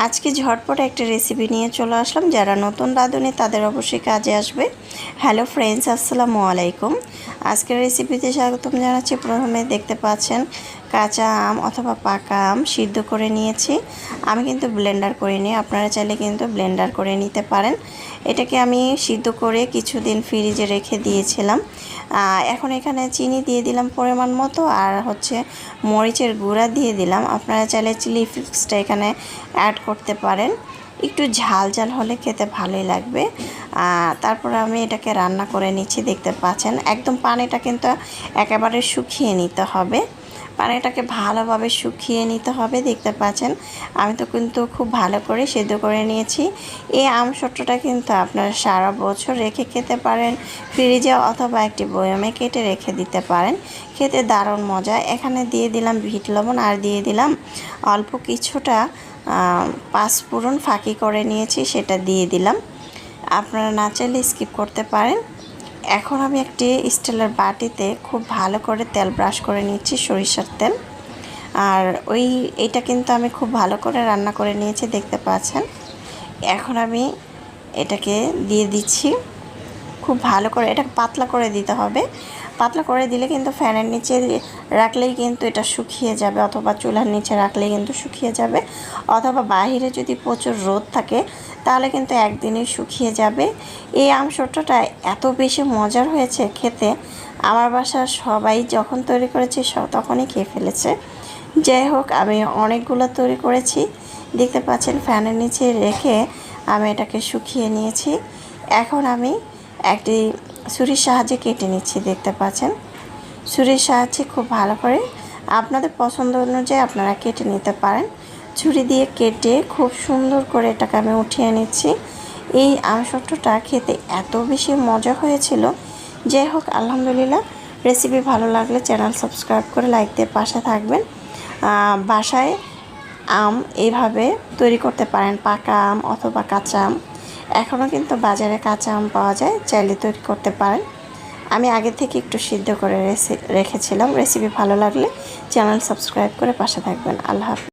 আজকে ঝটপট একটা রেসিপি নিয়ে চলে আসলাম। যারা নতুন রাঁধুনি তাদের অবশ্যই কাজে আসবে। হ্যালো ফ্রেন্ডস, আসসালামু আলাইকুম। আজকের রেসিপিতে স্বাগতম জানাচ্ছি। প্রথমে দেখতে পাচ্ছেন কাঁচা আম অথবা পাকা আম সিদ্ধ করে নিয়েছি। আমি কিন্তু ব্লেন্ডার করিনি, আপনারা চাইলে কিন্তু ব্লেন্ডার করে নিতে পারেন। এটাকে আমি সিদ্ধ করে কিছুদিন ফ্রিজে রেখে দিয়েছিলাম। এখন এখানে চিনি দিয়ে দিলাম পরিমাণ মতো, আর মরিচের গুঁড়া দিয়ে দিলাম। আপনারা চাইলে চিলি ফ্লেক্সটা এখানে অ্যাড করতে পারেন। একটু ঝাল ঝাল হলে খেতে ভালোই লাগবে। তারপর আমি এটাকে রান্না করে নিচ্ছি। দেখতে পাচ্ছেন একদম পানিটা কিন্তু একেবারে শুকিয়ে নিতে হবে। পানিটাকে ভালোভাবে শুকিয়ে নিতে হবে। দেখতে পাচ্ছেন আমি তো কিন্তু খুব ভালো করে সেদ্ধ করে নিয়েছি। এই আমসত্ত্বটা কিন্তু আপনারা সারা বছর রেখে খেতে পারেন ফ্রিজে, অথবা একটি বয়ামে কেটে রেখে দিতে পারেন। খেতে দারুণ মজা। এখানে দিয়ে দিলাম বিট লবণ, আর দিয়ে দিলাম অল্প কিছুটা পাঁচফোড়ন ফাঁকি করে নিয়েছি, সেটা দিয়ে দিলাম। আপনারা না চাইলে স্কিপ করতে পারেন। এখন আমি একটি স্টিলের বাটিতে খুব ভালো করে তেল ব্রাশ করে নিচ্ছি, সরিষার তেল। আর এইটা কিন্তু আমি খুব ভালো করে রান্না করে নিয়েছি, দেখতে পাচ্ছেন। এখন আমি এটাকে দিয়ে দিচ্ছি খুব ভালো করে। এটা পাতলা করে দিতে হবে। পাতলা করে দিলে কিন্তু ফ্যানের নিচে রাখলেই কিন্তু এটা শুকিয়ে যাবে, অথবা চুলার নিচে রাখলেই কিন্তু শুকিয়ে যাবে, অথবা বাইরে যদি প্রচুর রোদ থাকে তাহলে কিন্তু একদিনেই শুকিয়ে যাবে। এই আমসত্ত্বটা এত বেশি মজার হয়েছে খেতে, আমার বাসার সবাই যখন তৈরি করেছি তখনই খেয়ে ফেলেছে। যাই হোক, আমি অনেকগুলো তৈরি করেছি। দেখতে পাচ্ছেন ফ্যানের নিচে রেখে আমি এটাকে শুকিয়ে নিয়েছি। এখন আমি একটি ছুরির সাহায্যে কেটে নিচ্ছি। দেখতে পাচ্ছেন ছুরির সাহায্যে খুব ভালো করে আপনাদের পছন্দ অনুযায়ী আপনারা কেটে নিতে পারেন। ছুরি দিয়ে কেটে খুব সুন্দর করে এটাকে আমি উঠিয়ে নিচ্ছি। এই আমসত্ত্বটা খেতে এত বেশি মজা হয়েছিল। যাই হোক, আলহামদুলিল্লাহ। রেসিপি ভালো লাগলে চ্যানেল সাবস্ক্রাইব করে লাইক দিয়ে পাশে থাকবেন। বাসায় আম এইভাবে তৈরি করতে পারেন, পাকা আম অথবা কাঁচা আম। এখনও কিন্তু বাজারে কাঁচা আম পাওয়া যায়, চাইলে তৈরি করতে পারেন। আমি আগে থেকে একটু সিদ্ধ করে রেখেছিলাম। রেসিপি ভালো লাগলে চ্যানেল সাবস্ক্রাইব করে পাশে থাকবেন। আল্লাহ হাফেজ।